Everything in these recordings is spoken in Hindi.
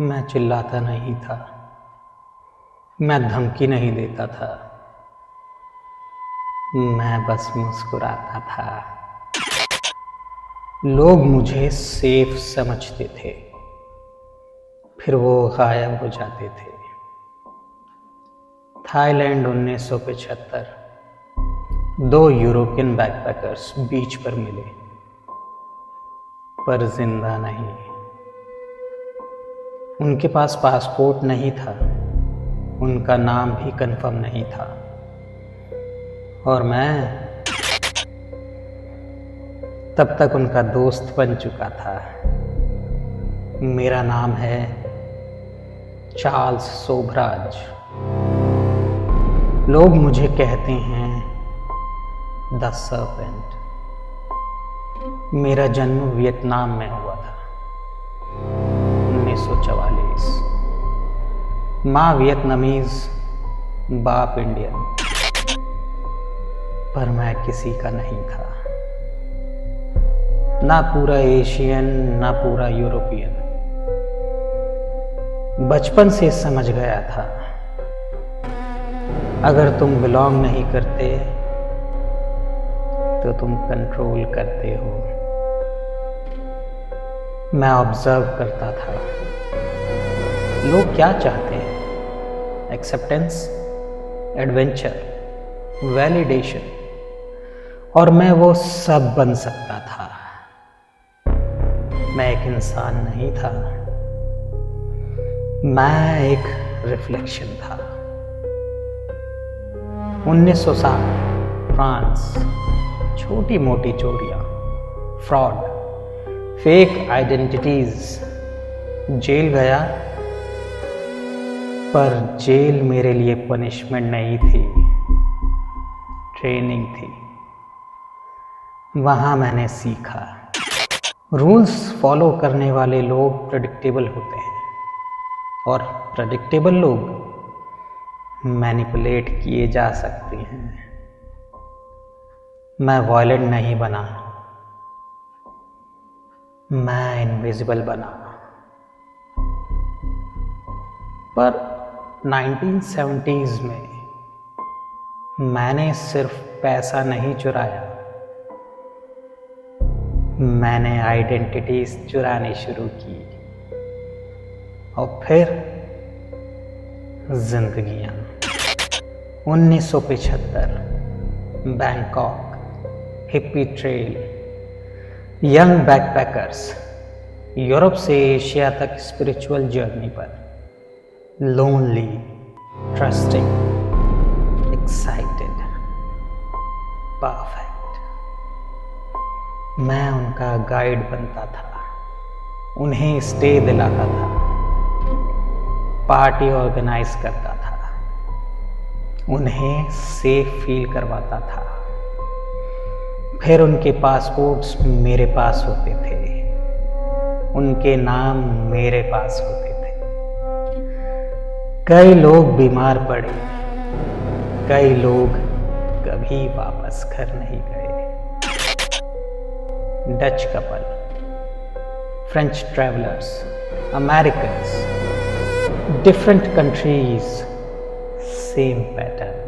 मैं चिल्लाता नहीं था, मैं धमकी नहीं देता था, मैं बस मुस्कुराता था। लोग मुझे सेफ समझते थे, फिर वो गायब हो जाते थे। थाईलैंड 1975। 2 यूरोपियन बैकपैकर्स बीच पर मिले, पर जिंदा नहीं। उनके पास पासपोर्ट नहीं था, उनका नाम भी कंफर्म नहीं था, और मैं तब तक उनका दोस्त बन चुका था। मेरा नाम है चार्ल्स सोभराज। लोग मुझे कहते हैं द सर्पेंट। मेरा जन्म वियतनाम में हुआ था, 1944। माँ वियतनामीज, बाप इंडियन, पर मैं किसी का नहीं था। ना पूरा एशियन, ना पूरा यूरोपियन। बचपन से समझ गया था, अगर तुम बिलोंग नहीं करते तो तुम कंट्रोल करते हो। मैं ऑब्जर्व करता था, लोग क्या चाहते हैं? एक्सेप्टेंस, एडवेंचर, वैलिडेशन, और मैं वो सब बन सकता था। मैं एक इंसान नहीं था, मैं एक रिफ्लेक्शन था। 1960, फ्रांस। छोटी मोटी चोरियां, फ्रॉड, फेक आइडेंटिटीज। जेल गया, पर जेल मेरे लिए पनिशमेंट नहीं थी, ट्रेनिंग थी। वहां मैंने सीखा, रूल्स फॉलो करने वाले लोग प्रेडिक्टेबल होते हैं, और प्रेडिक्टेबल लोग मैनिपुलेट किए जा सकते हैं। मैं वायलेंट नहीं बना, मैं इनविजिबल बना। पर 1970s में मैंने सिर्फ पैसा नहीं चुराया, मैंने आइडेंटिटीज चुरानी शुरू की, और फिर जिंदगियां। 1975, Bangkok, hippie trail, young backpackers, Europe से एशिया तक स्पिरिचुअल जर्नी पर। Lonely, trusting, excited, perfect. मैं उनका गाइड बनता था, उन्हें स्टे दिलाता था, पार्टी ऑर्गेनाइज करता था, उन्हें सेफ फील करवाता था। फिर उनके पासपोर्ट्स मेरे पास होते थे, उनके नाम मेरे पास होते थे। कई लोग बीमार पड़े, कई लोग कभी वापस घर नहीं गए। Dutch couple, French travellers, Americans, different countries, same pattern.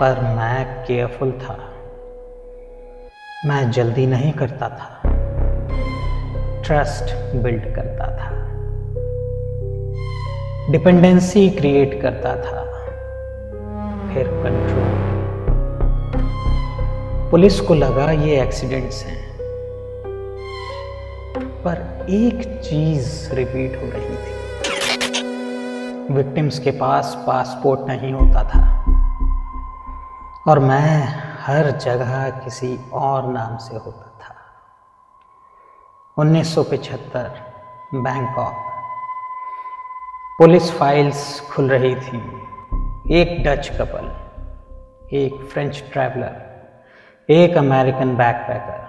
पर मैं केयरफुल था, मैं जल्दी नहीं करता था, ट्रस्ट बिल्ड करता था, डिपेंडेंसी क्रिएट करता था, फिर कंट्रोल। पुलिस को लगा ये एक्सीडेंट्स हैं, पर एक चीज रिपीट हो रही थी। विक्टिम्स के पास पासपोर्ट नहीं होता था, और मैं हर जगह किसी और नाम से होता था। 1975, बैंकॉक। पुलिस फाइल्स खुल रही थी। एक डच कपल, एक फ्रेंच ट्रैवलर, एक अमेरिकन बैकपैकर,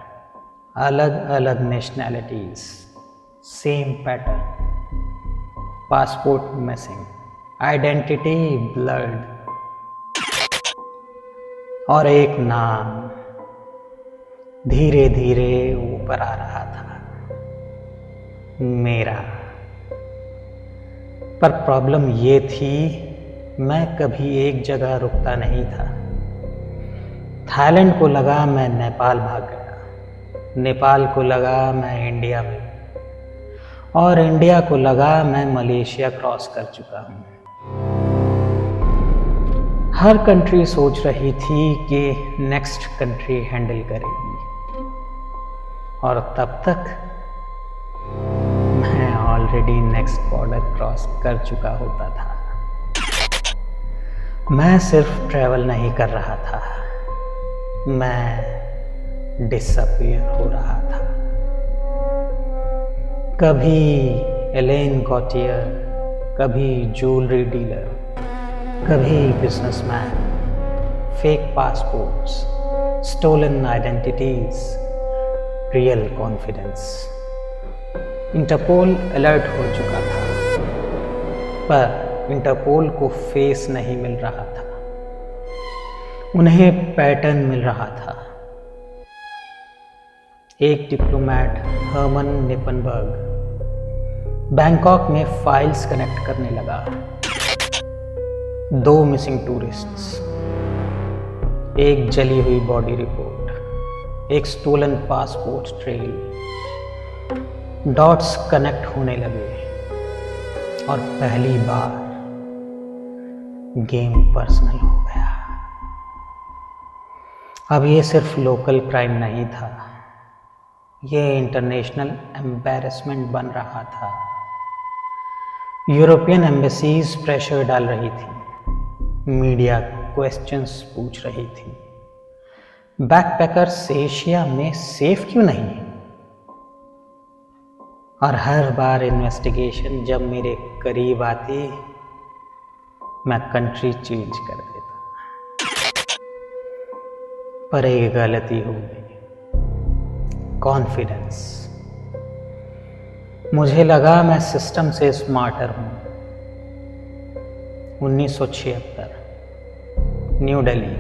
अलग अलग nationalities, same pattern. Passport missing, identity blurred, और एक नाम धीरे धीरे ऊपर आ रहा था, मेरा। पर प्रॉब्लम ये थी, मैं कभी एक जगह रुकता नहीं था। थाईलैंड को लगा मैं नेपाल भाग गया, नेपाल को लगा मैं इंडिया में, और इंडिया को लगा मैं मलेशिया क्रॉस कर चुका हूँ। हर कंट्री सोच रही थी कि नेक्स्ट कंट्री हैंडल करेगी, और तब तक मैं ऑलरेडी नेक्स्ट बॉर्डर क्रॉस कर चुका होता था। मैं सिर्फ ट्रैवल नहीं कर रहा था, मैं डिसअपीयर हो रहा था। कभी एलेन गॉटियर, कभी ज्वेलरी डीलर, कभी businessman, fake passports, stolen identities, real confidence. Interpol alert हो चुका था, पर इंटरपोल को फेस नहीं मिल रहा था, उन्हें पैटर्न मिल रहा था। एक डिप्लोमेट हर्मन निपनबर्ग बैंकॉक में फाइल्स कनेक्ट करने लगा। 2 मिसिंग टूरिस्ट्स, एक जली हुई बॉडी रिपोर्ट, एक stolen passport trail. Dots connect होने लगे और पहली बार गेम पर्सनल हो गया। अब ये सिर्फ लोकल क्राइम नहीं था, ये इंटरनेशनल एम्बैरेसमेंट बन रहा था। यूरोपियन एम्बेसीज प्रेशर डाल रही थी, मीडिया क्वेश्चंस पूछ रही थी, बैकपैकर्स एशिया में सेफ क्यों नहीं? और हर बार इन्वेस्टिगेशन जब मेरे करीब आती, मैं कंट्री चेंज कर देता। पर एक गलती हो गई, कॉन्फिडेंस। मुझे लगा मैं सिस्टम से स्मार्टर हूं। 1976, न्यू दिल्ली।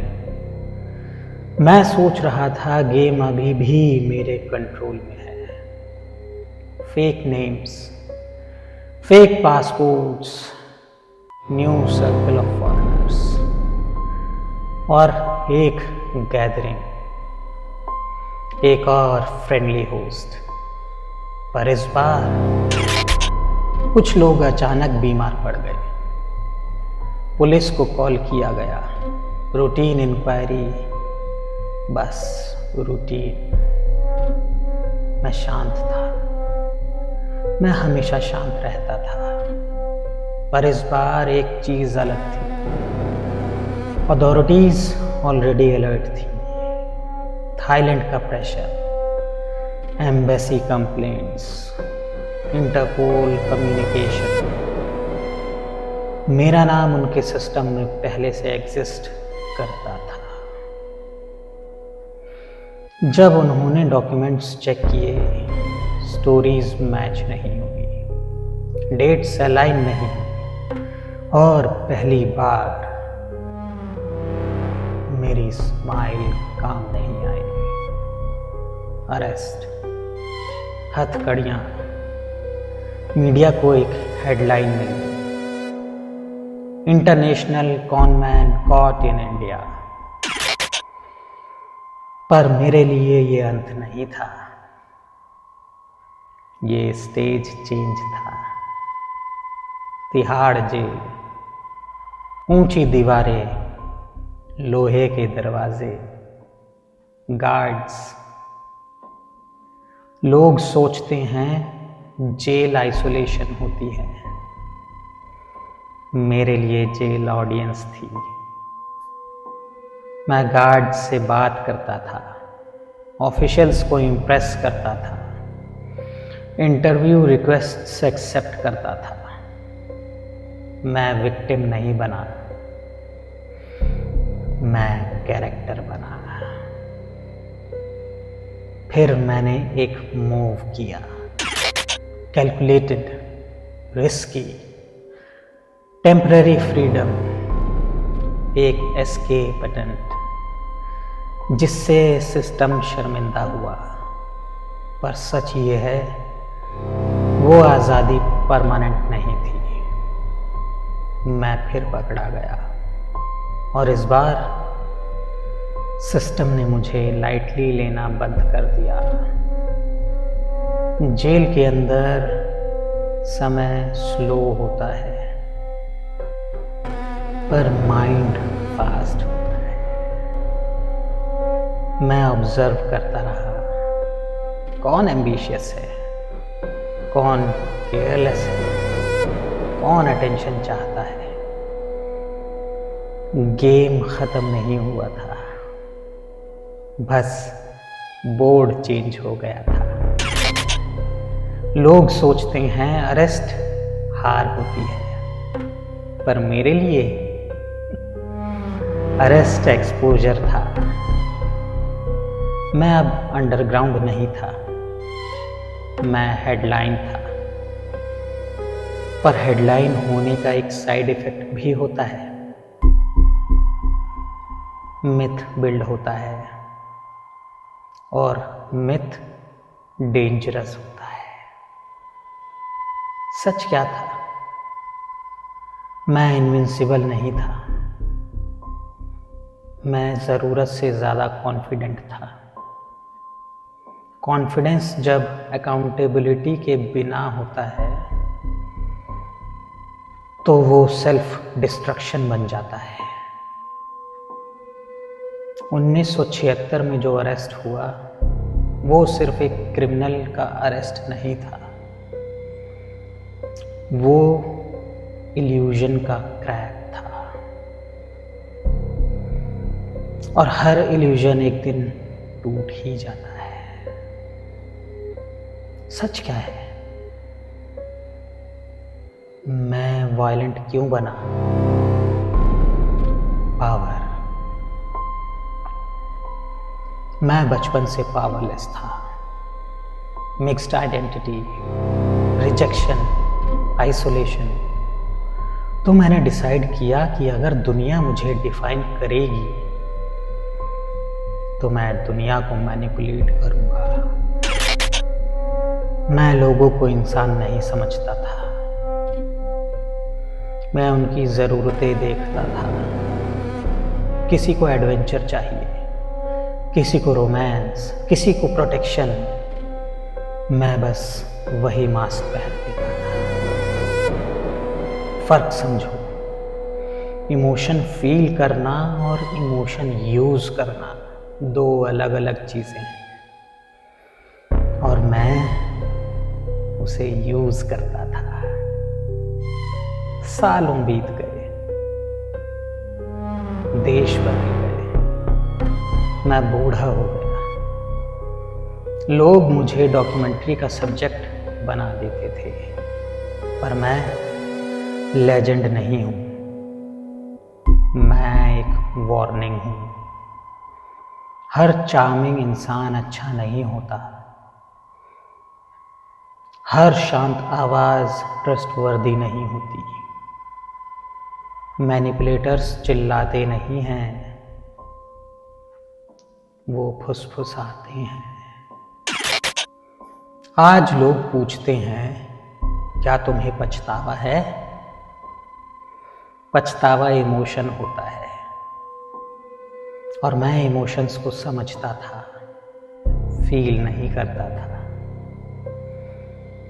मैं सोच रहा था गेम अभी भी मेरे कंट्रोल में है। Fake names, fake passports, new circle of foreigners, और एक गैदरिंग, एक और फ्रेंडली होस्ट। पर इस बार कुछ लोग अचानक बीमार पड़ गए। पुलिस को कॉल किया गया, रूटीन इंक्वायरी, बस रूटीन। मैं शांत था, मैं हमेशा शांत रहता था, पर इस बार एक चीज अलग थी। अथॉरिटीज ऑलरेडी अलर्ट थी। थाईलैंड का pressure, embassy complaints, Interpol communication. मेरा नाम उनके सिस्टम में पहले से एग्जिस्ट करता था। जब उन्होंने डॉक्यूमेंट्स चेक किए, स्टोरीज मैच नहीं हुई, डेट्स अलाइन नहीं, और पहली बार मेरी स्माइल काम नहीं आई। अरेस्ट, हथकड़ियां, मीडिया को एक हेडलाइन मिली, international conman caught in India. पर मेरे लिए ये अंत नहीं था, ये स्टेज चेंज था। तिहाड़ जेल, ऊंची दीवारें, लोहे के दरवाजे, गार्ड्स। लोग सोचते हैं जेल आइसोलेशन होती है, मेरे लिए जेल ऑडियंस थी। मैं गार्ड से बात करता था, ऑफिशियल्स को इम्प्रेस करता था, इंटरव्यू रिक्वेस्ट्स एक्सेप्ट करता था। मैं विक्टिम नहीं बना, मैं कैरेक्टर बना। फिर मैंने एक मूव किया, कैलकुलेटेड, रिस्की, टेम्पररी फ्रीडम, एक एस्केप अटेम्प्ट, जिससे सिस्टम शर्मिंदा हुआ। पर सच ये है, वो आज़ादी परमानेंट नहीं थी, मैं फिर पकड़ा गया और इस बार सिस्टम ने मुझे लाइटली लेना बंद कर दिया। जेल के अंदर समय स्लो होता है पर माइंड फास्ट होता है। मैं ऑब्जर्व करता रहा, कौन एम्बिशियस है, कौन केयरलेस है, कौन अटेंशन चाहता है। गेम खत्म नहीं हुआ था, बस बोर्ड चेंज हो गया था। लोग सोचते हैं अरेस्ट हार होती है, पर मेरे लिए अरेस्ट एक्सपोजर था। मैं अब अंडरग्राउंड नहीं था, मैं हेडलाइन था। पर हेडलाइन होने का एक साइड इफेक्ट भी होता है, मिथ बिल्ड होता है और मिथ डेंजरस होता है। सच क्या था? मैं इनविंसिबल नहीं था, मैं ज़रूरत से ज़्यादा कॉन्फिडेंट था। कॉन्फिडेंस जब अकाउंटेबिलिटी के बिना होता है तो वो सेल्फ डिस्ट्रक्शन बन जाता है। 1976 में जो अरेस्ट हुआ वो सिर्फ एक क्रिमिनल का अरेस्ट नहीं था, वो इल्यूजन का क्रैक था। और हर इल्यूजन एक दिन टूट ही जाता है। सच क्या है? मैं वायलेंट क्यों बना? पावर। मैं बचपन से पावरलेस था। Mixed identity, rejection, isolation. तो मैंने डिसाइड किया कि अगर दुनिया मुझे डिफाइन करेगी तो मैं दुनिया को मैनिपुलेट करूंगा। मैं लोगों को इंसान नहीं समझता था, मैं उनकी ज़रूरतें देखता था। किसी को एडवेंचर चाहिए, किसी को रोमांस, किसी को प्रोटेक्शन। मैं बस वही मास्क पहन लेता था। फर्क समझो, इमोशन फील करना और इमोशन यूज करना दो अलग अलग चीजें हैं, और मैं उसे यूज करता था। सालों बीत गए, देश बदल गए, मैं बूढ़ा हो गया। लोग मुझे डॉक्यूमेंट्री का सब्जेक्ट बना देते थे, पर मैं लेजेंड नहीं हूं, मैं एक वार्निंग हूं। हर चार्मिंग इंसान अच्छा नहीं होता, हर शांत आवाज ट्रस्टवर्दी नहीं होती। मैनिपुलेटर्स चिल्लाते नहीं हैं, वो फुसफुसाते हैं। आज लोग पूछते हैं, क्या तुम्हें पछतावा है? पछतावा इमोशन होता है और मैं इमोशंस को समझता था, फील नहीं करता था।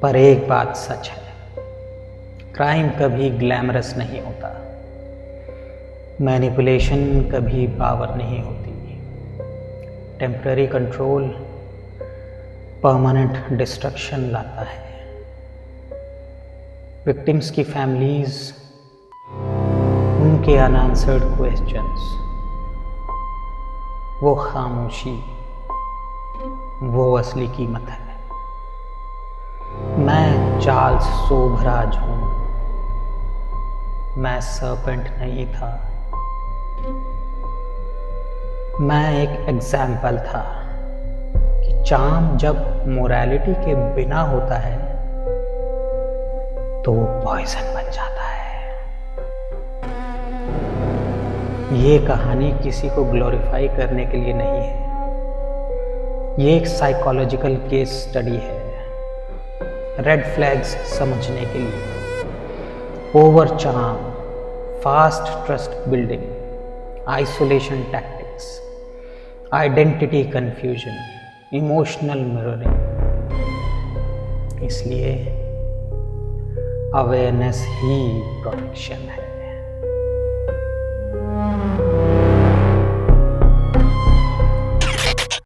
पर एक बात सच है, क्राइम कभी ग्लैमरस नहीं होता, मैनिपुलेशन कभी पावर नहीं होती। टेम्पररी कंट्रोल परमानेंट डिस्ट्रक्शन लाता है। विक्टिम्स की फैमिलीज, उनके अनआंसर्ड क्वेश्चंस, वो खामोशी, वो असली कीमत है। मैं चार्ल्स सोभराज हूं, मैं सर्पेंट नहीं था। मैं एक एग्जाम्पल था कि चार्म जब मोरालिटी के बिना होता है तो वो पॉइजन बन जाता है। ये कहानी किसी को ग्लोरीफाई करने के लिए नहीं है, ये एक साइकोलॉजिकल केस स्टडी है, रेड फ्लैग्स समझने के लिए। Over charm, fast trust building, isolation tactics, identity confusion, emotional mirroring. इसलिए अवेयरनेस ही प्रोटेक्शन है।